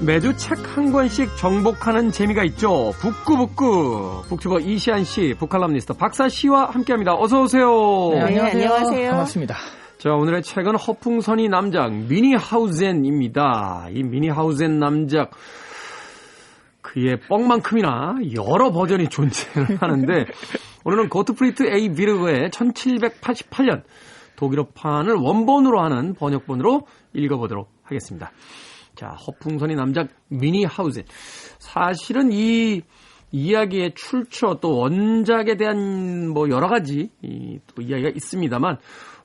매주 책 한 권씩 정복하는 재미가 있죠. 북구북구 북튜버 이시안 씨, 북칼럼니스트 박사 씨와 함께합니다. 어서 오세요. 네, 안녕하세요. 반갑습니다. 자, 오늘의 책은 허풍선이 남작 미니하우젠입니다. 이 미니하우젠 남작 그의 뻥만큼이나 여러 버전이 존재를 하는데 오늘은 고트프리트 A 비르거의 1788년 독일어판을 원본으로 하는 번역본으로 읽어보도록 하겠습니다. 자, 허풍선이 남작 미니하우젠. 사실은 이 이야기의 출처 또 원작에 대한 뭐 여러 가지 또 이야기가 있습니다만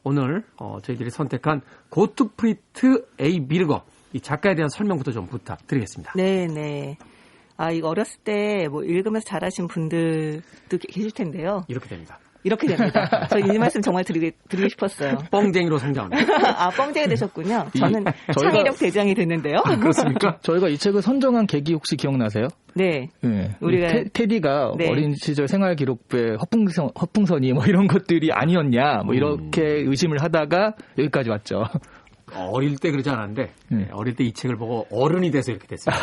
오늘 저희들이 선택한 고트프리트 A 비르거 이 작가에 대한 설명부터 좀 부탁드리겠습니다. 네. 아, 이거 어렸을 때 뭐 읽으면서 잘하신 분들도 계실 텐데요. 이렇게 됩니다. 저 이 말씀 정말 드리고 싶었어요. 뻥쟁이로 성장합니다. 아, 뻥쟁이 되셨군요. 저는 창의력 대장이 됐는데요. 그렇습니까? 저희가 이 책을 선정한 계기 혹시 기억나세요? 네. 우리가 테디가 어린 시절 생활 기록부에 허풍선이 뭐 이런 것들이 아니었냐 뭐 이렇게 의심을 하다가 여기까지 왔죠. 어릴 때 그러지 않았는데 어릴 때 이 책을 보고 어른이 돼서 이렇게 됐어요.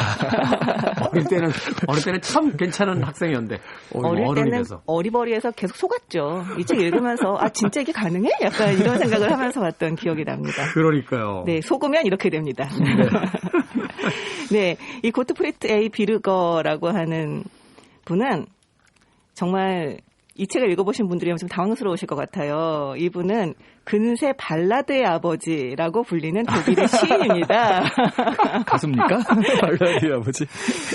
어릴 때는 참 괜찮은 학생이었는데 어릴 때는 돼서. 어리버리해서 계속 속았죠. 이 책 읽으면서 아 진짜 이게 가능해? 약간 이런 생각을 하면서 봤던 기억이 납니다. 그러니까요. 네, 속으면 이렇게 됩니다. 네, 이 고트프리트 A 비르거라고 하는 분은 정말 이 책을 읽어보신 분들이 좀 당황스러우실 것 같아요. 이분은 근세 발라드의 아버지라고 불리는 독일의 시인입니다. 가수입니까? 발라드의 아버지?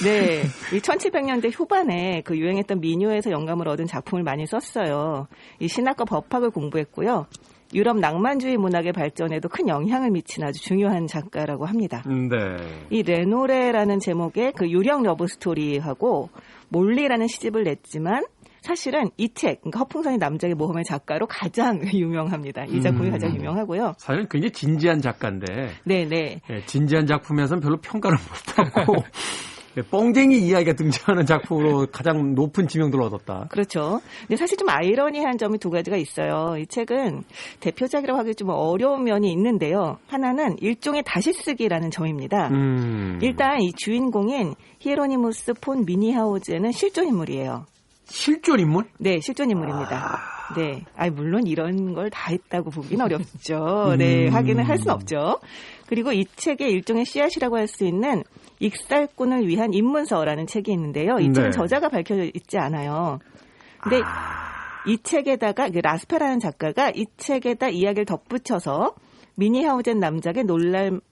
네. 이 1700년대 후반에 그 유행했던 민요에서 영감을 얻은 작품을 많이 썼어요. 이 신학과 법학을 공부했고요. 유럽 낭만주의 문학의 발전에도 큰 영향을 미친 아주 중요한 작가라고 합니다. 네. 이 레노레라는 제목의 그 유령 러브 스토리하고 몰리라는 시집을 냈지만 사실은 이 책, 그러니까 허풍선이 남작의 모험의 작가로 가장 유명합니다. 이 작품이 가장 유명하고요. 사실은 굉장히 진지한 작가인데 네네. 네, 진지한 작품에서는 별로 평가를 못하고 뻥쟁이 이야기가 등장하는 작품으로 가장 높은 지명도를 얻었다. 그렇죠. 근데 사실 좀 아이러니한 점이 두 가지가 있어요. 이 책은 대표작이라고 하기 좀 어려운 면이 있는데요. 하나는 일종의 다시 쓰기라는 점입니다. 일단 이 주인공인 히에로니무스 폰 미니하우젠은 실존 인물이에요. 실존 인물? 네, 실존 인물입니다. 네. 물론 이런 걸 다 했다고 보기는 어렵죠. 네, 하기는 할 수는 없죠. 그리고 이 책의 일종의 씨앗이라고 할 수 있는 익살꾼을 위한 입문서라는 책이 있는데요. 이 책은 저자가 밝혀져 있지 않아요. 근데 이 책에다가 라스페라는 작가가 이 책에다 이야기를 덧붙여서 미니하우젠 남작의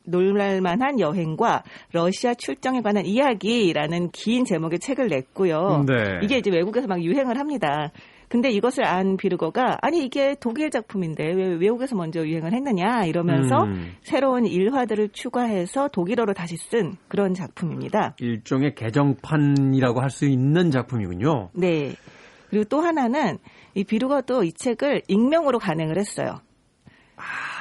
놀랄만한 여행과 러시아 출정에 관한 이야기라는 긴 제목의 책을 냈고요. 네. 이게 이제 외국에서 막 유행을 합니다. 근데 이것을 안 비르거가 아니 이게 독일 작품인데 왜 외국에서 먼저 유행을 했느냐 이러면서 새로운 일화들을 추가해서 독일어로 다시 쓴 그런 작품입니다. 일종의 개정판이라고 할 수 있는 작품이군요. 네. 그리고 또 하나는 이 비르거도 이 책을 익명으로 간행을 했어요.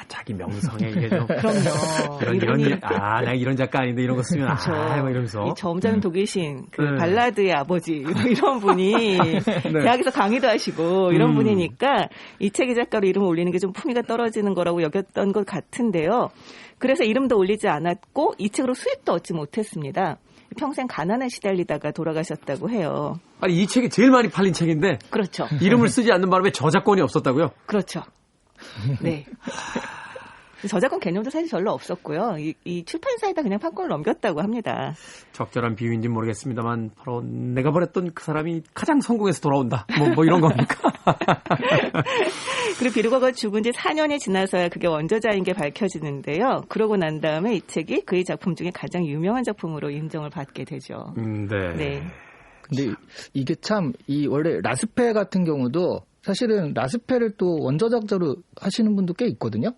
자기 명성에 이게 좀. 그럼요. 나 이런 작가 아닌데 이런 거 쓰면, 그렇죠. 막 이러면서. 이 점잖은 독일신, 발라드의 아버지, 이런 분이 대학에서 강의도 하시고, 이런 분이니까 이 책의 작가로 이름을 올리는 게 좀 품위가 떨어지는 거라고 여겼던 것 같은데요. 그래서 이름도 올리지 않았고, 이 책으로 수입도 얻지 못했습니다. 평생 가난에 시달리다가 돌아가셨다고 해요. 아니, 이 책이 제일 많이 팔린 책인데. 그렇죠. 이름을 쓰지 않는 바람에 저작권이 없었다고요? 그렇죠. 네. 저작권 개념도 사실 별로 없었고요. 이 출판사에다 그냥 판권을 넘겼다고 합니다. 적절한 비유인지는 모르겠습니다만 바로 내가 버렸던 그 사람이 가장 성공해서 돌아온다. 뭐 이런 겁니까? 그리고 비르거가 죽은 지 4년이 지나서야 그게 원저자인 게 밝혀지는데요. 그러고 난 다음에 이 책이 그의 작품 중에 가장 유명한 작품으로 인정을 받게 되죠. 네. 근데 이게 참 원래 라스페 같은 경우도 사실은 라스페를 또 원저작자로 하시는 분도 꽤 있거든요.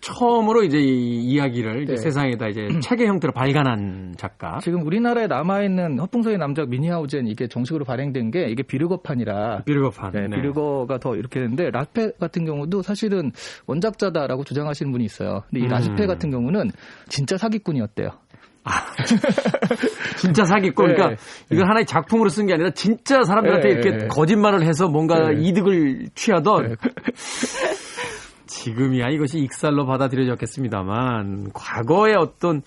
처음으로 이제 이 이야기를 이제 세상에다 이제 책의 형태로 발간한 작가. 지금 우리나라에 남아있는 허풍선이 남작 미니하우젠 이게 정식으로 발행된 게 이게 비르거판이라. 비르거판. 네, 비르거가 더 이렇게 되는데 라시페 같은 경우도 사실은 원작자다라고 주장하시는 분이 있어요. 근데 이 라시페 같은 경우는 진짜 사기꾼이었대요. 진짜 사기꾼. 네. 그러니까 이걸 하나의 작품으로 쓴 게 아니라 진짜 사람들한테 이렇게 거짓말을 해서 뭔가 이득을 취하던. 지금이야 이것이 익살로 받아들여졌겠습니다만 과거의 어떤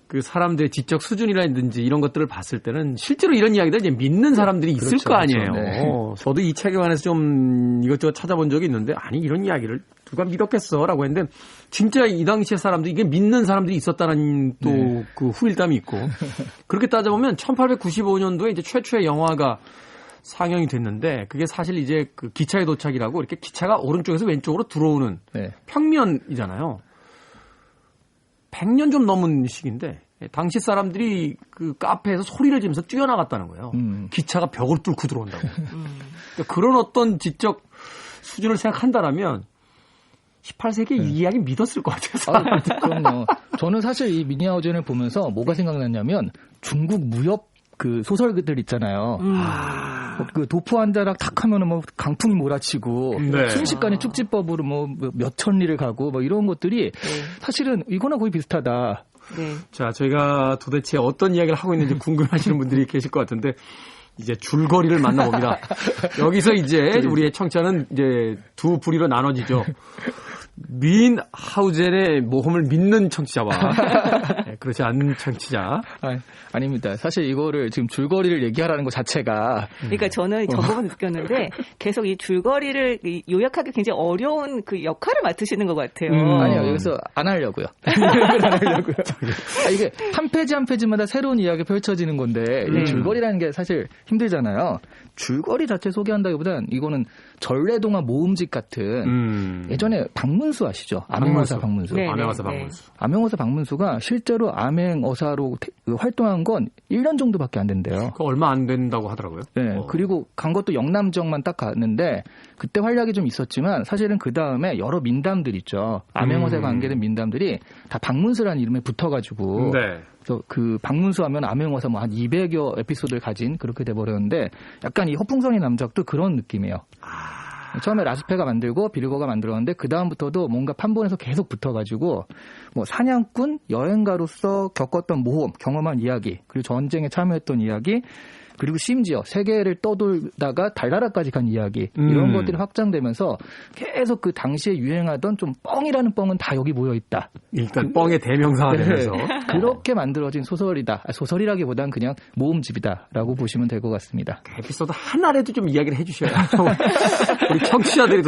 그 사람들의 지적 수준이라든지 이런 것들을 봤을 때는 실제로 이런 이야기들 이제 믿는 사람들이 있을 거 아니에요. 저도 이 책에 관해서 좀 이것저것 찾아본 적이 있는데 아니 이런 이야기를 누가 믿었겠어라고 했는데 진짜 이 당시의 사람들이 이게 믿는 사람들이 있었다는 또 그 후일담이 있고 그렇게 따져보면 1895년도에 이제 최초의 영화가 상영이 됐는데 그게 사실 이제 그 기차의 도착이라고 이렇게 기차가 오른쪽에서 왼쪽으로 들어오는 평면이잖아요. 100년 좀 넘은 시기인데 당시 사람들이 그 카페에서 소리를 지면서 뛰어나갔다는 거예요. 기차가 벽을 뚫고 들어온다고. 그러니까 그런 어떤 지적 수준을 생각한다라면 18세기에 이 이야기 믿었을 것 같아요. 그럼요. 저는 사실 이 미니하우젠을 보면서 뭐가 생각났냐면 중국 무협 그 소설들 있잖아요. 그 도포 한 자락 탁 하면은 뭐 강풍이 몰아치고 순식간에 축지법으로 뭐 몇천 리를 가고 뭐 이런 것들이 사실은 이거나 거의 비슷하다. 자, 저희가 도대체 어떤 이야기를 하고 있는지 궁금하시는 분들이 계실 것 같은데 이제 줄거리를 만나봅니다. 여기서 이제 우리의 청취자는 이제 두 부리로 나눠지죠. 민하우젠의 모험을 믿는 청취자와 그렇지 않는 청취자. 아닙니다. 사실 이거를 지금 줄거리를 얘기하라는 것 자체가. 그러니까 저는 저 부분 느꼈는데 계속 이 줄거리를 요약하기 굉장히 어려운 그 역할을 맡으시는 것 같아요. 아니요. 여기서 안 하려고요. 안 하려고요. 이게 한 페이지 한 페이지마다 새로운 이야기가 펼쳐지는 건데 이 줄거리라는 게 사실 힘들잖아요. 줄거리 자체 소개한다기보다는 이거는 전래동화 모음집 같은 예전에 박문수 아시죠? 암행어사 박문수. 암행어사 박문수. 암행어사 박문수가 실제로 암행어사로 활동한 건 1년 정도밖에 안 된대요. 그 얼마 안 된다고 하더라고요. 네. 그리고 간 것도 영남 지역만 딱 갔는데 그때 활약이 좀 있었지만 사실은 그 다음에 여러 민담들 있죠. 암행어사에 관계된 민담들이 다 박문수라는 이름에 붙어가지고 그래서 그 박문수 하면 암행어사 뭐 한 200여 에피소드를 가진 그렇게 돼버렸는데 약간 이 허풍선이 남작도 그런 느낌이에요. 처음에 라시페가 만들고 비르거가 만들었는데 그 다음부터도 뭔가 판본에서 계속 붙어가지고 뭐 사냥꾼, 여행가로서 겪었던 모험, 경험한 이야기, 그리고 전쟁에 참여했던 이야기, 그리고 심지어 세계를 떠돌다가 달나라까지 간 이야기 이런 것들이 확장되면서 계속 그 당시에 유행하던 좀 뻥이라는 뻥은 다 여기 모여있다. 일단 뻥의 대명사가 되면서. 그렇게 만들어진 소설이다. 소설이라기보단 그냥 모음집이다라고 보시면 될 것 같습니다. 에피소드 하나라도 좀 이야기를 해주셔야 우리 청취자들이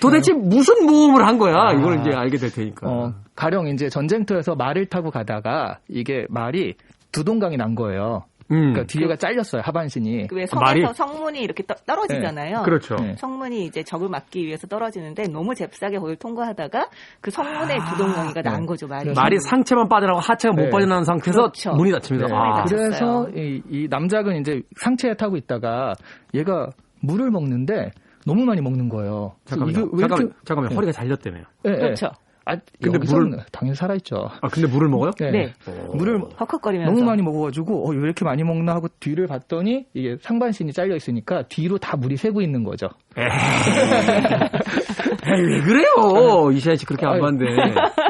도대체 무슨 모험을 한 거야. 이걸 이제 알게 될 테니까. 가령 이제 전쟁터에서 말을 타고 가다가 이게 말이 두동강이 난 거예요. 그러니까 뒤에가 잘렸어요, 하반신이. 왜 성에서 성문이 이렇게 떨어지잖아요. 그렇죠. 성문이 이제 적을 막기 위해서 떨어지는데 너무 잽싸게 거기를 통과하다가 그 성문에 두동강이가 난 거죠, 말이. 말이 상체만 빠져나가고 하체가 못 빠져나가는 상태에서 문이 닫힙니다. 그래서 이 남작은 이제 상체에 타고 있다가 얘가 물을 먹는데 너무 많이 먹는 거예요. 잠깐만요. 허리가 잘렸다며요. 그렇죠. 근데 물을 당연히 살아있죠. 근데 물을 먹어요? 네. 물을 헉헉거리면서 너무 많이 먹어가지고 왜 이렇게 많이 먹나 하고 뒤를 봤더니 이게 상반신이 잘려 있으니까 뒤로 다 물이 새고 있는 거죠. 에이, 왜 그래요? 이시안 씨 그렇게 안 봤는데.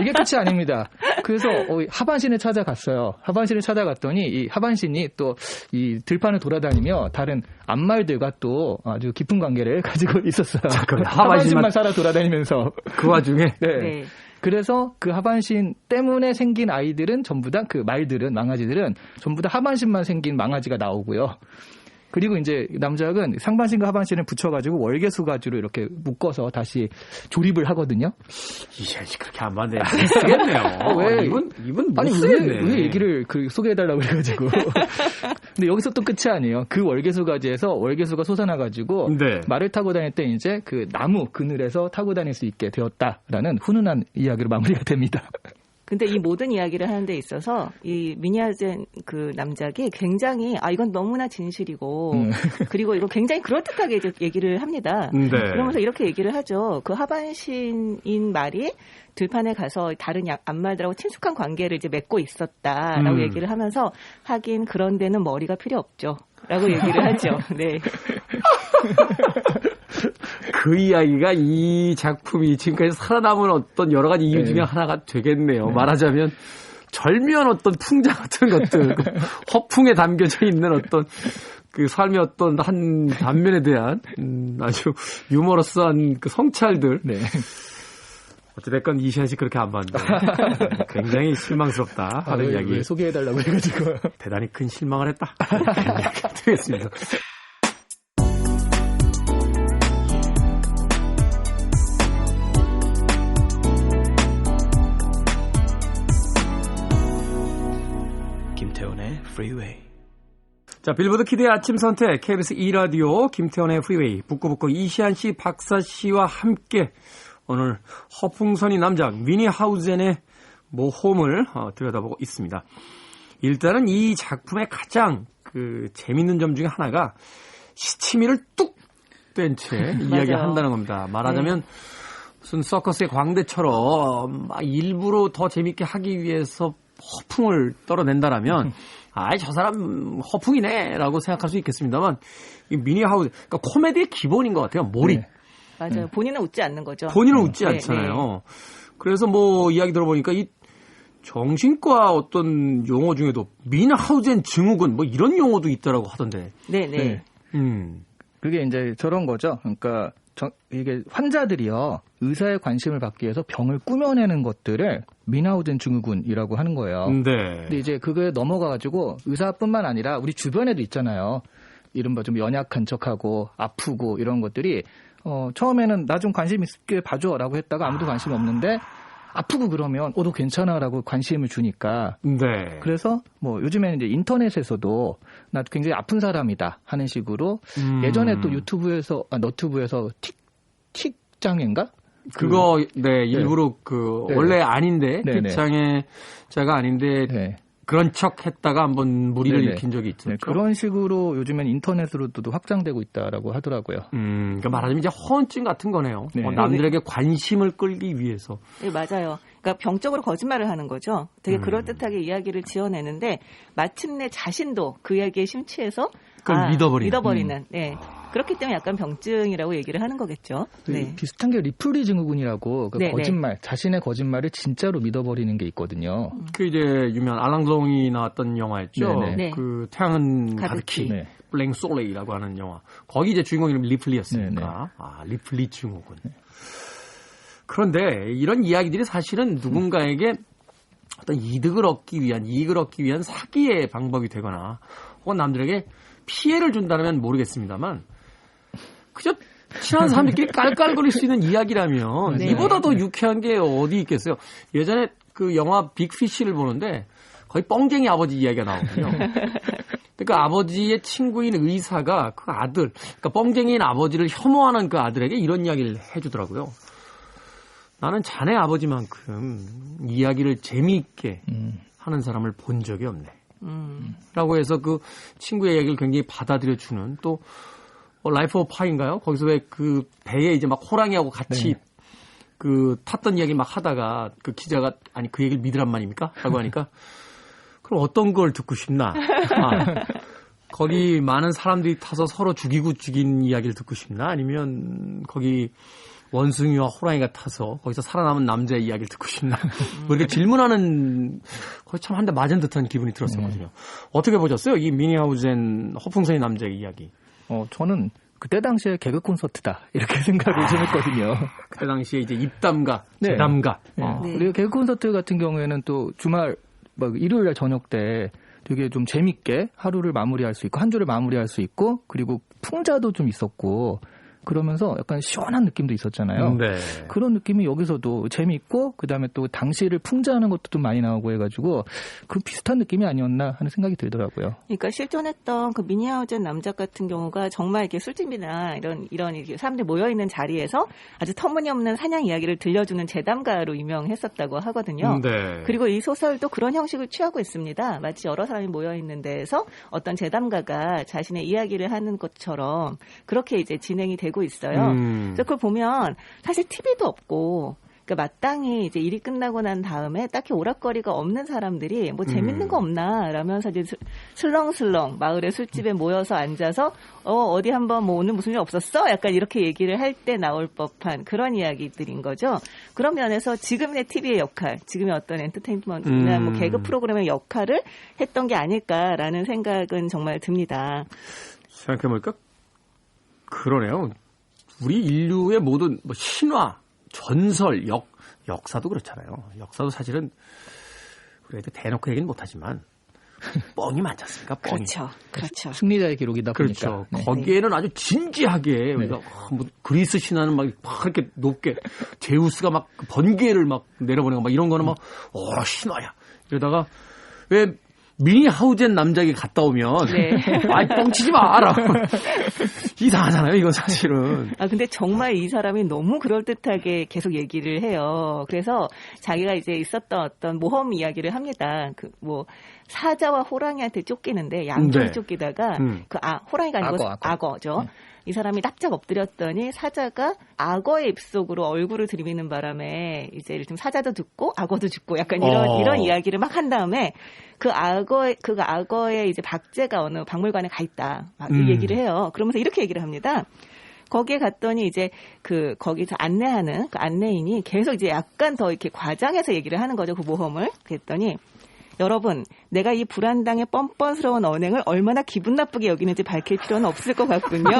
이게 끝이 아닙니다. 그래서 하반신을 찾아갔어요. 하반신을 찾아갔더니 이 하반신이 또 이 들판을 돌아다니며 다른 암말들과 또 아주 깊은 관계를 가지고 있었어요. 하반신만 살아 돌아다니면서 그 와중에. 네. 그래서 그 하반신 때문에 생긴 아이들은 전부 다 그 말들은 망아지들은 전부 다 하반신만 생긴 망아지가 나오고요. 그리고 이제 남작은 상반신과 하반신을 붙여가지고 월계수 가지로 이렇게 묶어서 다시 조립을 하거든요. 이시안 씨 그렇게 안 봤네. 쓰겠네요. 왜 이분 아니 왜 얘기를 그 소개해달라고 그래가지고. 근데 여기서 또 끝이 아니에요. 그 월계수 가지에서 월계수가 솟아나가지고 말을 타고 다닐 때 이제 그 나무 그늘에서 타고 다닐 수 있게 되었다라는 훈훈한 이야기로 마무리가 됩니다. 근데 이 모든 이야기를 하는 데 있어서 이 미니 하우젠 그 남작이 굉장히 이건 너무나 진실이고 그리고 이거 굉장히 그럴듯하게 이제 얘기를 합니다. 네. 그러면서 이렇게 얘기를 하죠. 그 하반신인 말이 들판에 가서 다른 암말들하고 친숙한 관계를 이제 맺고 있었다라고 얘기를 하면서 하긴 그런 데는 머리가 필요 없죠. 라고 얘기를 하죠. 네. 그 이야기가 이 작품이 지금까지 살아남은 어떤 여러 가지 이유 중에 하나가 되겠네요. 말하자면 절묘한 어떤 풍자 같은 것들, 허풍에 담겨져 있는 어떤 그 삶의 어떤 한 단면에 대한 아주 유머러스한 그 성찰들. 네. 어찌됐건 이시안 씨 그렇게 안 봤는데 굉장히 실망스럽다 하는 이야기. 왜 소개해달라고 해가지고. 대단히 큰 실망을 했다. 드리겠습니다. 김태훈의 Freeway. 자, 빌보드 키드의 아침 선택, KBS 2라디오, 김태훈의 Freeway, 북구북구 이시안 씨, 박사 씨와 함께 오늘 허풍선이 남작 미니 하우젠의 모험을 들여다보고 있습니다. 일단은 이 작품의 가장 그 재밌는 점 중에 하나가 시치미를 뚝 뗀 채 이야기한다는 겁니다. 말하자면 무슨 서커스의 광대처럼 일부러 더 재밌게 하기 위해서 허풍을 떨어낸다라면 저 사람 허풍이네라고 생각할 수 있겠습니다만 이 미니 하우젠, 그러니까 코미디의 기본인 것 같아요. 몰입. 네. 맞아요. 본인은 웃지 않는 거죠. 본인은 웃지 않잖아요. 그래서 뭐 이야기 들어보니까 이 정신과 어떤 용어 중에도 미니하우젠 증후군 뭐 이런 용어도 있다라고 하던데. 네네. 그게 이제 저런 거죠. 그러니까 이게 환자들이요 의사의 관심을 받기 위해서 병을 꾸며내는 것들을 미니하우젠 증후군이라고 하는 거예요. 네. 근데 이제 그거에 넘어가가지고 의사뿐만 아니라 우리 주변에도 있잖아요. 이른바 좀 연약한 척하고 아프고 이런 것들이 처음에는 나 좀 관심 있게 봐줘라고 했다가 아무도 관심이 없는데 아프고 그러면 너 괜찮아라고 관심을 주니까. 네. 그래서 뭐 요즘에는 이제 인터넷에서도 나 굉장히 아픈 사람이다 하는 식으로 예전에 또 유튜브에서 너튜브에서 틱장애인가? 그거 일부러 원래 아닌데 틱장애자가 아닌데 그런 척 했다가 한번 무리를 일으킨 적이 있었죠. 그런 식으로 요즘엔 인터넷으로도 확장되고 있다라고 하더라고요. 그러니까 말하자면 이제 허언증 같은 거네요. 남들에게 관심을 끌기 위해서. 네, 맞아요. 그러니까 병적으로 거짓말을 하는 거죠. 되게 그럴듯하게 이야기를 지어내는데 마침내 자신도 그 이야기에 심취해서 그걸 믿어버리는. 네. 그렇기 때문에 약간 병증이라고 얘기를 하는 거겠죠. 네. 비슷한 게 리플리 증후군이라고 거짓말, 자신의 거짓말을 진짜로 믿어버리는 게 있거든요. 그 이제 유명한 알랑송이 나왔던 영화였죠. 네. 그 태양은 가득히 블랭 솔레이라고 하는 영화. 거기 이제 주인공 이름이 리플리였으니까. 리플리 증후군. 그런데 이런 이야기들이 사실은 누군가에게 어떤 이익을 얻기 위한 사기의 방법이 되거나 혹은 남들에게 피해를 준다면 모르겠습니다만 그저 친한 사람들끼리 깔깔거릴 수 있는 이야기라면 이보다 더 유쾌한 게 어디 있겠어요. 예전에 그 영화 빅피쉬를 보는데 거의 뻥쟁이 아버지 이야기가 나오거든요. 그 아버지의 친구인 의사가 그 아들, 그러니까 뻥쟁이인 아버지를 혐오하는 그 아들에게 이런 이야기를 해주더라고요. 나는 자네 아버지만큼 이야기를 재미있게 하는 사람을 본 적이 없네. 라고 해서 그 친구의 얘기를 굉장히 받아들여주는 또 라이프 오브 파인가요? 거기서 왜 그 배에 이제 막 호랑이하고 같이 그 탔던 이야기 막 하다가 그 기자가 아니 그 얘기를 믿으란 말입니까? 라고 하니까 그럼 어떤 걸 듣고 싶나? 거기 많은 사람들이 타서 서로 죽인 이야기를 듣고 싶나? 아니면 거기 원숭이와 호랑이가 타서 거기서 살아남은 남자의 이야기를 듣고 싶나? 뭐 이렇게 질문하는 거의 참 한 대 맞은 듯한 기분이 들었었거든요. 어떻게 보셨어요? 이 미니하우젠 허풍선이 남자의 이야기. 저는 그때 당시에 개그 콘서트다 이렇게 생각을 좀 했거든요. 그때 당시에 이제 입담가, 재담가. 그리고 개그 콘서트 같은 경우에는 또 주말 일요일 저녁 때 되게 좀 재밌게 하루를 마무리할 수 있고 한 주를 마무리할 수 있고 그리고 풍자도 좀 있었고 그러면서 약간 시원한 느낌도 있었잖아요. 네. 그런 느낌이 여기서도 재미있고 그다음에 또 당시를 풍자하는 것도 좀 많이 나오고 해가지고 그 비슷한 느낌이 아니었나 하는 생각이 들더라고요. 그러니까 실존했던 그 미니하우젠 남작 같은 경우가 정말 이렇게 술집이나 이런 이렇게 사람들이 모여 있는 자리에서 아주 터무니없는 사냥 이야기를 들려주는 재담가로 유명했었다고 하거든요. 네. 그리고 이 소설도 그런 형식을 취하고 있습니다. 마치 여러 사람이 모여 있는 데에서 어떤 재담가가 자신의 이야기를 하는 것처럼 그렇게 이제 진행이 되고 있어요. 그래서 그걸 보면 사실 TV도 없고 그러니까 마땅히 이제 일이 끝나고 난 다음에 딱히 오락거리가 없는 사람들이 뭐 재밌는 거 없나 라면서 이제 슬렁슬렁 마을의 술집에 모여서 앉아서 어디 한번 뭐 오늘 무슨 일 없었어? 약간 이렇게 얘기를 할 때 나올 법한 그런 이야기들인 거죠. 그런 면에서 지금의 TV의 역할, 지금의 어떤 엔터테인먼트나 뭐 개그 프로그램의 역할을 했던 게 아닐까라는 생각은 정말 듭니다. 생각해보니까 그러네요. 우리 인류의 모든 뭐 신화, 전설, 역사도 그렇잖아요. 역사도 사실은 그래도 대놓고 얘기는 못하지만 뻥이 많지 않습니까? 뻥이. 그렇죠. 승리자의 기록이다 보니까. 그렇죠. 네. 거기에는 아주 진지하게 우리가 뭐 그리스 신화는 막 이렇게 높게 제우스가 막 번개를 막 내려보내고 막 이런 거는 막 신화야. 이러다가 왜 미니하우젠 남작이 갔다 오면 아이 뻥치지 마라. 이상하잖아요. 이건 사실은. 근데 정말 이 사람이 너무 그럴듯하게 계속 얘기를 해요. 그래서 자기가 이제 있었던 어떤 모험 이야기를 합니다. 그 뭐 사자와 호랑이한테 쫓기는데 양쪽이 쫓기다가 호랑이가 아니고 악어죠. 이 사람이 납작 엎드렸더니 사자가 악어의 입속으로 얼굴을 들이미는 바람에 이제 일단 사자도 죽고 악어도 죽고 약간 이런 이야기를 막 한 다음에 그 악어의 이제 박제가 어느 박물관에 가 있다. 막 이 얘기를 해요. 그러면서 이렇게 얘기를 합니다. 거기에 갔더니 이제 거기서 안내하는 그 안내인이 계속 이제 약간 더 이렇게 과장해서 얘기를 하는 거죠. 그 모험을. 그랬더니 여러분, 내가 이 불안당의 뻔뻔스러운 언행을 얼마나 기분 나쁘게 여기는지 밝힐 필요는 없을 것 같군요.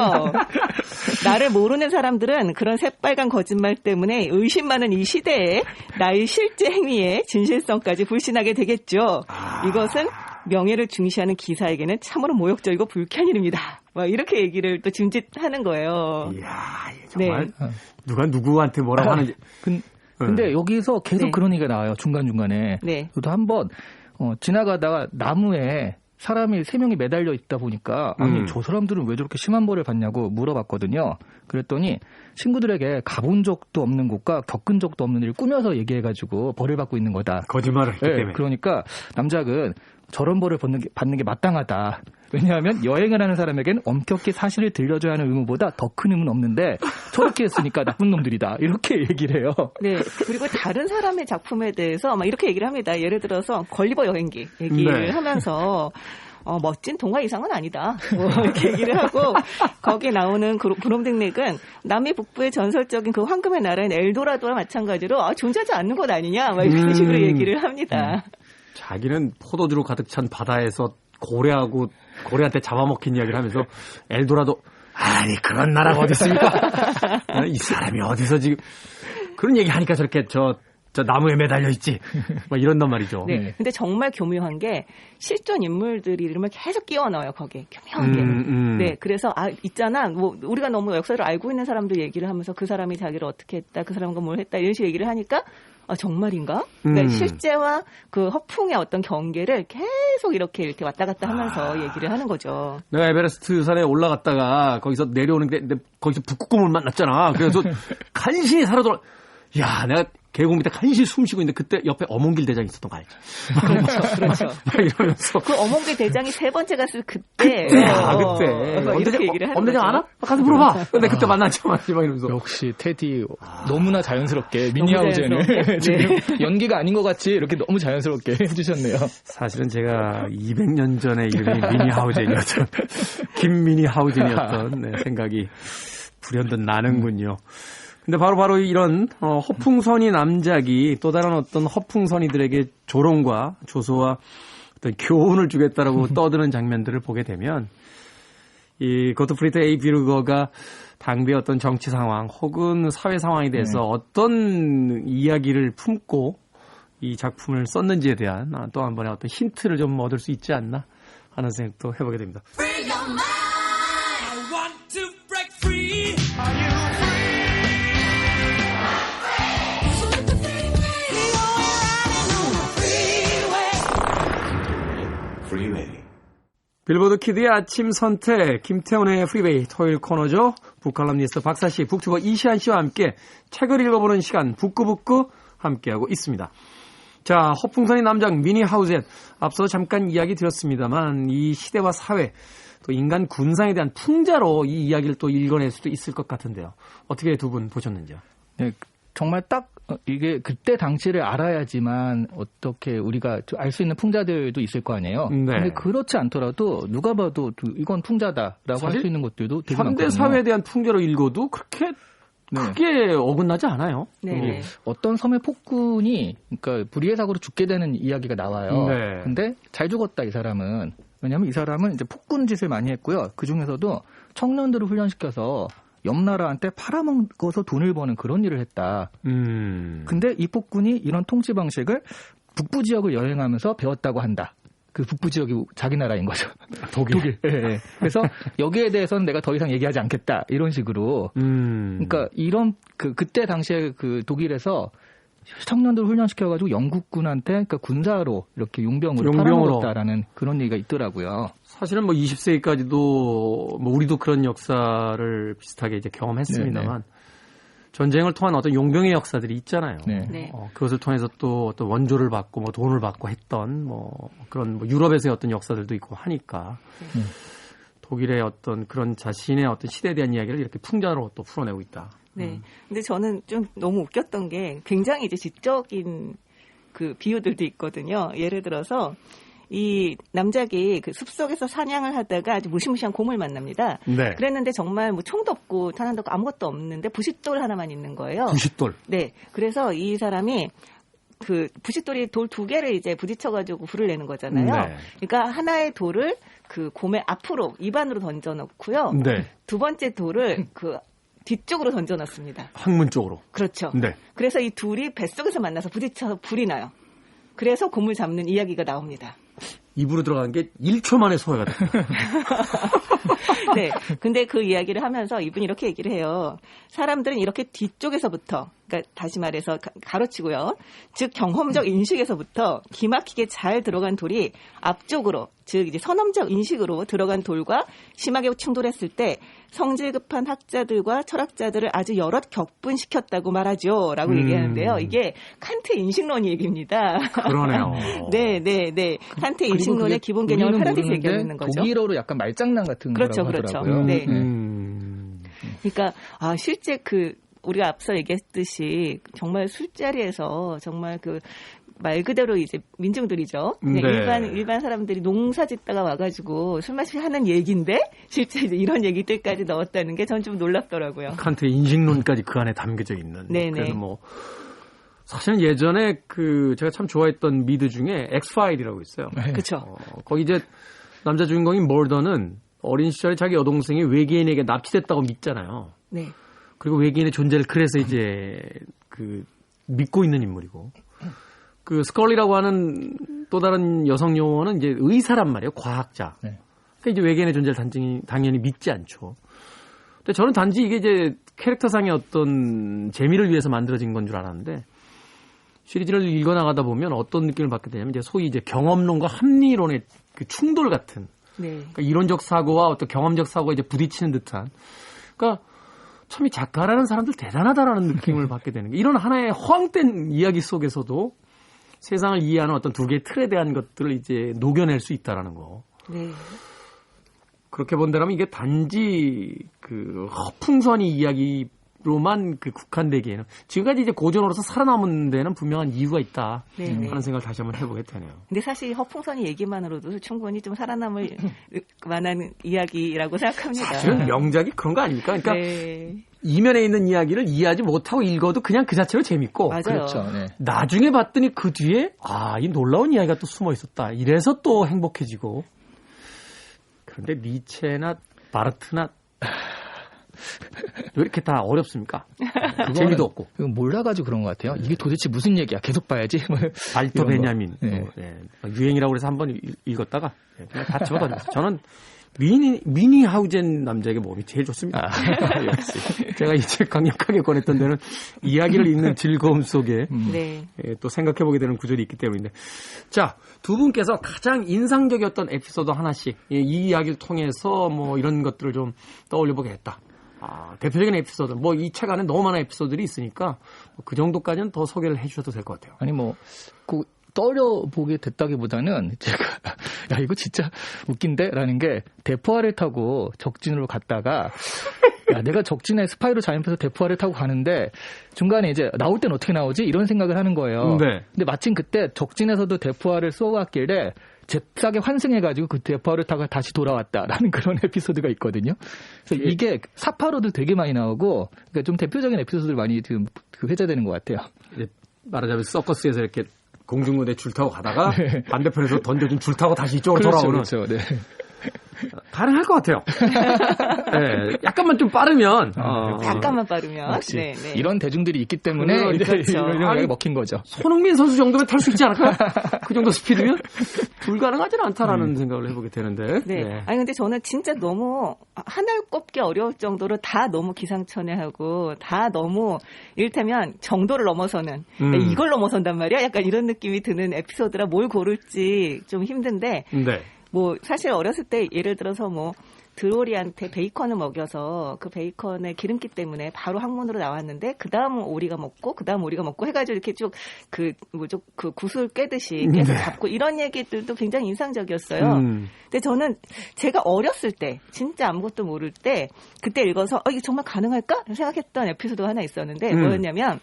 나를 모르는 사람들은 그런 새빨간 거짓말 때문에 의심 많은 이 시대에 나의 실제 행위의 진실성까지 불신하게 되겠죠. 이것은 명예를 중시하는 기사에게는 참으로 모욕적이고 불쾌한 일입니다. 막 이렇게 얘기를 또 짐짓하는 거예요. 이야, 정말 누가 누구한테 뭐라고 하는지. 근데 여기서 계속 그런 얘기가 나와요. 중간중간에. 저도 한번 지나가다가 나무에 사람이 3명이 매달려 있다 보니까 아니 저 사람들은 왜 저렇게 심한 벌을 받냐고 물어봤거든요. 그랬더니 친구들에게 가본 적도 없는 곳과 겪은 적도 없는 일을 꾸며서 얘기해가지고 벌을 받고 있는 거다. 거짓말을 했기 때문에. 그러니까 남작은 저런 벌을 받는 게 마땅하다. 왜냐하면 여행을 하는 사람에겐 엄격히 사실을 들려줘야 하는 의무보다 더 큰 의무는 없는데 저렇게 했으니까 나쁜 놈들이다. 이렇게 얘기를 해요. 네. 그리고 다른 사람의 작품에 대해서 막 이렇게 얘기를 합니다. 예를 들어서 걸리버 여행기 얘기를 하면서 멋진 동화 이상은 아니다. 뭐 이렇게 얘기를 하고 거기에 나오는 브롬딩렉은 남미 북부의 전설적인 그 황금의 나라인 엘도라도와 마찬가지로 존재하지 않는 곳 아니냐. 막 이런 식으로 얘기를 합니다. 자기는 포도주로 가득 찬 바다에서 고래한테 잡아먹힌 이야기를 하면서 엘도라도 아니 그런 나라가 어디 있습니까? 이 사람이 어디서 지금 그런 얘기하니까 저렇게 저 나무에 매달려 있지. 막 이런단 말이죠. 네. 근데 정말 교묘한 게 실존 인물들 이름을 계속 끼워 넣어요, 거기에. 교묘한 게. 네. 그래서 있잖아. 뭐 우리가 너무 역사를 알고 있는 사람들 얘기를 하면서 그 사람이 자기를 어떻게 했다. 그 사람과 뭘 했다. 이런 식으로 얘기를 하니까 정말인가? 그러니까 실제와 그 허풍의 어떤 경계를 계속 이렇게 왔다 갔다 하면서 얘기를 하는 거죠. 내가 에베레스트 산에 올라갔다가 거기서 내려오는데 거기서 북극곰을 만났잖아. 그래서 간신히 살아돌아. 야, 내가 계곡 밑에 간신히 숨 쉬고 있는데 그때 옆에 어몽길 대장이 있었던 거 알지? 그렇죠. 이러면서 그 어몽길 대장이 3번째 갔을 그때. 이렇게 얘기를 하는 엄대장 알아? 가서 물어봐. 근데 그때 만났죠, 막 이러면서. 역시 테디 너무나 자연스럽게 미니하우젠을 지금 연기가 아닌 것 같이 이렇게 너무 자연스럽게 해주셨네요. 사실은 제가 200년 전에 이름이 미니하우젠이었던 김미니하우젠이었던 생각이 불현듯 나는군요. 근데 바로 이런 허풍선이 남작이 또 다른 어떤 허풍선이들에게 조롱과 조소와 어떤 교훈을 주겠다라고 떠드는 장면들을 보게 되면 이 고트프리드 A. 뷰르거가 당대의 어떤 정치 상황 혹은 사회 상황에 대해서 어떤 이야기를 품고 이 작품을 썼는지에 대한 또 한 번의 어떤 힌트를 좀 얻을 수 있지 않나 하는 생각도 해보게 됩니다. Free your mind. I want to break free. Freeway. 빌보드 키드의 아침 선택, 김태훈의 프리웨이 토요일 코너죠. 북칼럼니스트 박사씨, 북튜버 이시안 씨와 함께 책을 읽어보는 시간 북구북구 함께하고 있습니다. 자, 허풍선이 남장 미니 하우젠, 앞서 잠깐 이야기 드렸습니다만 이 시대와 사회, 또 인간 군상에 대한 풍자로 이 이야기를 또 읽어낼 수도 있을 것 같은데요. 어떻게 두 분 보셨는지요? 네, 정말 딱 이게 그때 당시를 알아야지만 어떻게 우리가 알 수 있는 풍자들도 있을 거 아니에요. 네. 근데 그렇지 않더라도 누가 봐도 이건 풍자다라고 할 수 있는 것들도 되게 현대 많거든요. 사회에 대한 풍자로 읽어도 그렇게 크게 어긋나지 않아요. 네. 어떤 섬의 폭군이 그러니까 불의의 사고로 죽게 되는 이야기가 나와요. 네. 근데 잘 죽었다 이 사람은. 왜냐하면 이 사람은 이제 폭군 짓을 많이 했고요. 그 중에서도 청년들을 훈련시켜서 옆 나라한테 팔아먹어서 돈을 버는 그런 일을 했다. 근데 이 폭군이 이런 통치 방식을 북부 지역을 여행하면서 배웠다고 한다. 그 북부 지역이 자기 나라인 거죠. 독일. 예. 그래서 여기에 대해서는 내가 더 이상 얘기하지 않겠다. 이런 식으로. 그러니까 이런 그때 당시에 그 독일에서 청년들 훈련시켜가지고 영국군한테 그러니까 군사로 이렇게 용병으로 팔아먹었다라는 그런 얘기가 있더라고요. 사실은 뭐 20세기까지도 뭐 우리도 그런 역사를 비슷하게 이제 경험했습니다만 전쟁을 통한 어떤 용병의 역사들이 있잖아요. 네. 그것을 통해서 또 어떤 원조를 받고 뭐 돈을 받고 했던 뭐 그런 뭐 유럽에서의 어떤 역사들도 있고 하니까 독일의 어떤 그런 자신의 어떤 시대에 대한 이야기를 이렇게 풍자로 또 풀어내고 있다. 네. 근데 저는 좀 너무 웃겼던 게 굉장히 이제 지적인 그 비유들도 있거든요. 예를 들어서 이 남작이 그 숲속에서 사냥을 하다가 아주 무시무시한 곰을 만납니다. 네. 그랬는데 정말 뭐 총도 없고 탄환도 없고 아무것도 없는데 부싯돌 하나만 있는 거예요. 부싯돌. 네. 그래서 이 사람이 그 부싯돌이 돌 2개를 이제 부딪혀가지고 불을 내는 거잖아요. 네. 그러니까 하나의 돌을 그 곰의 앞으로 입안으로 던져놓고요. 네. 두 번째 돌을 그 뒤쪽으로 던져놨습니다. 항문 쪽으로. 그렇죠. 네. 그래서 이 둘이 뱃속에서 만나서 부딪혀서 불이 나요. 그래서 곰을 잡는 이야기가 나옵니다. 입으로 들어가는 게 1초 만에 소화가 돼요. 네. 근데 그 이야기를 하면서 이분이 이렇게 얘기를 해요. 사람들은 이렇게 뒤쪽에서부터, 그러니까 다시 말해서 가로치고요. 즉 경험적 인식에서부터 기막히게 잘 들어간 돌이 앞쪽으로, 즉 이제 선험적 인식으로 들어간 돌과 심하게 충돌했을 때 성질 급한 학자들과 철학자들을 아주 여럿 격분시켰다고 말하죠. 라고 얘기하는데요. 이게 칸트의 인식론 얘기입니다. 그러네요. 네. 칸트의 인식론의 기본 개념을 패러디해서 얘기하는 거죠. 독일어로 약간 말장난 같은 그렇죠, 거라고 그렇죠. 하더라고요. 네. 네. 그러니까 실제 우리가 앞서 얘기했듯이 정말 술자리에서 정말 말 그대로 이제 민중들이죠. 그냥 네. 일반 사람들이 농사 짓다가 와가지고 술 마시고 하는 얘기인데 실제 이제 이런 얘기들까지 넣었다는 게 전 좀 놀랍더라고요. 칸트의 인식론까지 그 안에 담겨져 있는. 네네. 그래서 뭐 사실은 예전에 제가 참 좋아했던 미드 중에 엑스파일이라고 있어요. 그렇죠. 거기 이제 남자 주인공인 몰더는 어린 시절에 자기 여동생이 외계인에게 납치됐다고 믿잖아요. 네. 그리고 외계인의 존재를 그래서 이제 믿고 있는 인물이고. 스컬리라고 하는 또 다른 여성 요원은 이제 의사란 말이에요. 과학자. 네. 그러니까 이제 외계인의 존재를 당연히 믿지 않죠. 근데 저는 단지 이게 이제 캐릭터상의 어떤 재미를 위해서 만들어진 건 줄 알았는데 시리즈를 읽어나가다 보면 어떤 느낌을 받게 되냐면 이제 소위 이제 경험론과 합리론의 그 충돌 같은. 네. 그러니까 이론적 사고와 어떤 경험적 사고가 이제 부딪히는 듯한. 그러니까 참 이 작가라는 사람들 대단하다라는 느낌을 받게 되는 게 이런 하나의 허황된 이야기 속에서도 세상을 이해하는 어떤 두 개의 틀에 대한 것들을 이제 녹여낼 수 있다라는 거. 네. 그렇게 본다면 이게 단지 허풍선이 이야기로만 국한되기에는 지금까지 이제 고전으로서 살아남은 데는 분명한 이유가 있다 네네. 하는 생각을 다시 한번 해보게 되네요. 근데 사실 허풍선이 얘기만으로도 충분히 좀 살아남을 만한 이야기라고 생각합니다. 사실은 명작이 그런 거 아닙니까? 그러니까 네. 이면에 있는 이야기를 이해하지 못하고 읽어도 그냥 그 자체로 재밌고 맞아요. 그렇죠. 네. 나중에 봤더니 그 뒤에 이 놀라운 이야기가 또 숨어 있었다. 이래서 또 행복해지고. 그런데 니체나 바르트나 왜 이렇게 다 어렵습니까? 재미도 없고. 몰라가지고 그런 것 같아요. 이게 도대체 무슨 얘기야? 계속 봐야지. 발터 베냐민. 네. 유행이라고 해서 한번 읽었다가 그냥 다 집어던졌어요. 저는 미니 하우젠 남자에게 몸이 제일 좋습니다. 역시. 제가 이 책 강력하게 권했던 데는 이야기를 읽는 즐거움 속에 네. 또 생각해보게 되는 구절이 있기 때문인데. 자, 두 분께서 가장 인상적이었던 에피소드 하나씩 이 이야기를 통해서 뭐 이런 것들을 좀 떠올려보게 했다. 대표적인 에피소드, 뭐 이 책 안에 너무 많은 에피소드들이 있으니까 그 정도까지는 더 소개를 해주셔도 될 것 같아요. 아니 뭐 떠올려보게 됐다기보다는 제가 야 이거 진짜 웃긴데? 라는 게 대포알을 타고 적진으로 갔다가 야 내가 적진에 스파이로 잠입해서 대포알을 타고 가는데 중간에 이제 나올 땐 어떻게 나오지? 이런 생각을 하는 거예요. 네. 근데 마침 그때 적진에서도 대포알을 쏘았길래 잽싸게 환승해가지고 그 대포알을 타고 다시 돌아왔다라는 그런 에피소드가 있거든요. 그래서 이게 사파로도 되게 많이 나오고 그러니까 좀 대표적인 에피소드들 많이 지금 회자되는 것 같아요. 말하자면 서커스에서 이렇게 공중무대 줄 타고 가다가 네. 반대편에서 던져준 줄 타고 다시 이쪽으로 돌아오는. 그렇죠. 네. 가능할 것 같아요. 네, 약간만 좀 빠르면. 약간만 빠르면. 역시 네, 네. 이런 대중들이 있기 때문에 그렇죠. 이런 먹힌 거죠. 손흥민 선수 정도면 탈 수 있지 않을까? 그 정도 스피드면 불가능하지는 않다라는 생각을 해보게 되는데. 네. 네. 아니 근데 저는 진짜 너무 하늘 꼽기 어려울 정도로 다 너무 기상천외하고 다 너무 이를테면 정도를 넘어서는 이걸 넘어선단 말이야. 약간 이런 느낌이 드는 에피소드라 뭘 고를지 좀 힘든데. 네. 뭐 사실 어렸을 때 예를 들어서 뭐 드로리한테 베이컨을 먹여서 그 베이컨의 기름기 때문에 바로 항문으로 나왔는데 그 다음 오리가 먹고 해가지고 이렇게 쭉 그 구슬 깨듯이 계속 잡고 이런 얘기들도 굉장히 인상적이었어요. 근데 저는 제가 어렸을 때 진짜 아무것도 모를 때 그때 읽어서 이게 정말 가능할까 생각했던 에피소드가 하나 있었는데 뭐였냐면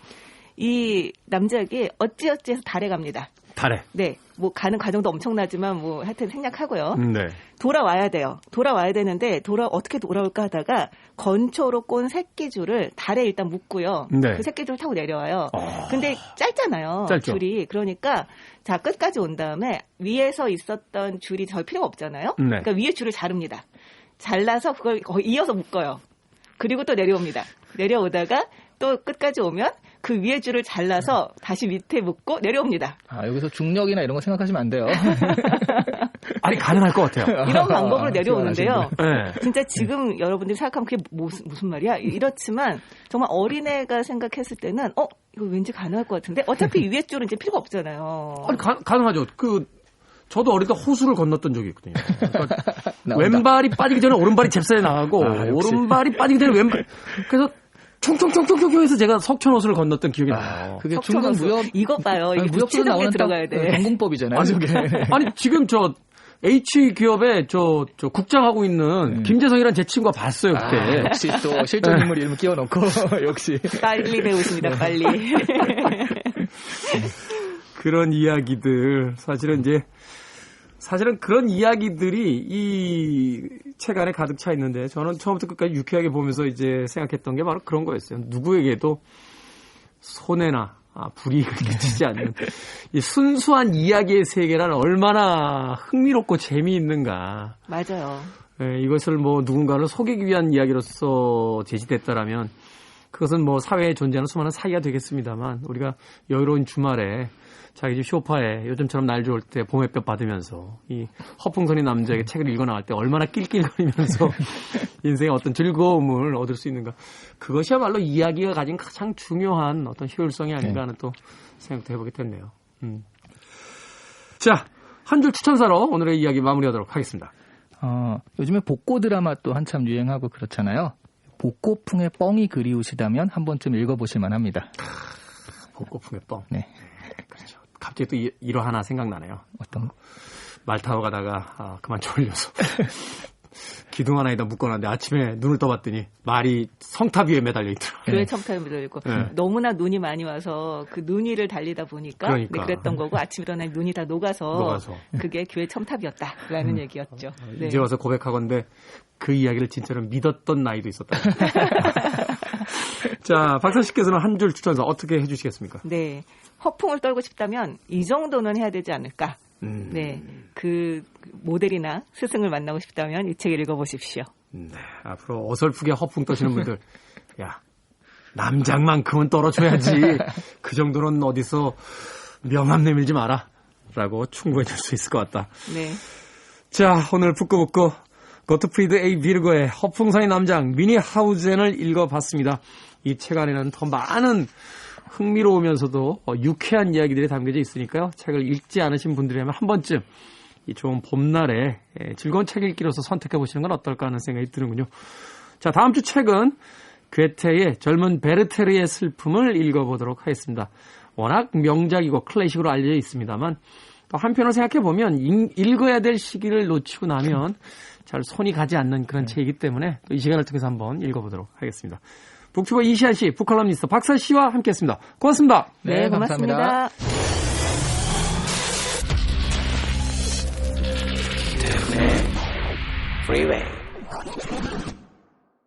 이 남자에게 어찌어찌해서 달에 갑니다. 달에. 네. 뭐 가는 과정도 엄청나지만 뭐 하여튼 생략하고요. 네. 돌아와야 돼요. 돌아와야 되는데 어떻게 돌아올까 하다가 건초로 꼰 새끼줄을 달에 일단 묶고요. 네. 그 새끼줄을 타고 내려와요. 근데 짧잖아요. 짧죠. 줄이. 그러니까 자 끝까지 온 다음에 위에서 있었던 줄이 절 필요가 없잖아요. 네. 그러니까 위에 줄을 자릅니다. 잘라서 그걸 거의 이어서 묶어요. 그리고 또 내려옵니다. 내려오다가 또 끝까지 오면 그 위에 줄을 잘라서 다시 밑에 묶고 내려옵니다. 여기서 중력이나 이런 거 생각하시면 안 돼요. 아니 가능할 것 같아요. 이런 방법으로 내려오는데요. 네. 진짜 지금 여러분들이 생각하면 그게 무슨 말이야? 이렇지만 정말 어린애가 생각했을 때는 이거 왠지 가능할 것 같은데 어차피 위에 줄은 이제 필요가 없잖아요. 아니 가능하죠. 저도 어릴 때 호수를 건넜던 적이 있거든요. 그러니까 왼발이 빠지기 전에 오른발이 잽싸게 나가고 오른발이 빠지기 전에 왼발. 그래서 총총총총총 해서 제가 석촌호수를 건넜던 기억이 나요. 그게 중국 무협 이거 봐요. 이게 무협으로 나오는 들어가야 돼. 전공법이잖아요. 아니 지금 H 기업에 국장하고 있는 김재성이라는 제 친구가 봤어요 그때. 역시 또 실존 인물 이름을 끼워놓고 역시 빨리 배우십니다. 빨리. 그런 이야기들 사실은 그런 이야기들이 이 책 안에 가득 차 있는데 저는 처음부터 끝까지 유쾌하게 보면서 이제 생각했던 게 바로 그런 거였어요. 누구에게도 손해나 불이익을 끼치지 않는 이 순수한 이야기의 세계란 얼마나 흥미롭고 재미있는가. 맞아요. 네, 이것을 뭐 누군가를 속이기 위한 이야기로서 제시됐다라면 그것은 뭐 사회에 존재하는 수많은 사이가 되겠습니다만 우리가 여유로운 주말에 자기 집 소파에 요즘처럼 날 좋을 때 봄햇볕 받으면서 이 허풍선이 남자에게 책을 읽어 나갈 때 얼마나 낄낄거리면서 인생의 어떤 즐거움을 얻을 수 있는가. 그것이야말로 이야기가 가진 가장 중요한 어떤 효율성이 아닌가 하는 또 생각도 해보게 됐네요. 자, 한 줄 추천사로 오늘의 이야기 마무리하도록 하겠습니다. 요즘에 복고 드라마 또 한참 유행하고 그렇잖아요. 복고풍의 뻥이 그리우시다면 한 번쯤 읽어보실 만합니다. 복고풍의 뻥. 네. 그렇죠. 갑자기 또 일화 하나 생각나네요. 어떤? 말 타고 가다가 그만 졸려서 기둥 하나에다 묶어놨는데 아침에 눈을 떠봤더니 말이 성탑 위에 매달려 있더라고요. 교회 첨탑에 매달려 있고 너무나 눈이 많이 와서 그 눈 위를 달리다 보니까 그랬던 거고 아침에 일어나니 눈이 다 녹아서 그게 교회 첨탑이었다라는 얘기였죠. 네. 이제 와서 고백하건데 그 이야기를 진짜로 믿었던 나이도 있었다. 자, 박사 씨께서는 한 줄 추천서 어떻게 해주시겠습니까? 네. 허풍을 떨고 싶다면 이 정도는 해야 되지 않을까. 네. 그 모델이나 스승을 만나고 싶다면 이 책을 읽어보십시오. 네. 앞으로 어설프게 허풍 떠시는 분들, 야, 남장만큼은 떨어줘야지. 그 정도는 어디서 명함 내밀지 마라. 라고 충고해 줄 수 있을 것 같다. 네. 자, 오늘 북구북구 고트프리드 A. 비르거의 허풍선의 남장 미니하우젠을 읽어봤습니다. 이 책 안에는 더 많은 흥미로우면서도 유쾌한 이야기들이 담겨져 있으니까요. 책을 읽지 않으신 분들이라면 한 번쯤 이 좋은 봄날에 즐거운 책 읽기로서 선택해 보시는 건 어떨까 하는 생각이 드는군요. 자, 다음 주 책은 괴테의 젊은 베르테르의 슬픔을 읽어보도록 하겠습니다. 워낙 명작이고 클래식으로 알려져 있습니다만 또 한편으로 생각해보면 읽어야 될 시기를 놓치고 나면 잘 손이 가지 않는 그런 책이기 때문에 또 이 시간을 통해서 한번 읽어보도록 하겠습니다. 북튜버 이시안 씨, 북칼럼니스트 박사 씨와 함께했습니다. 고맙습니다. 네, 고맙습니다. Freeway.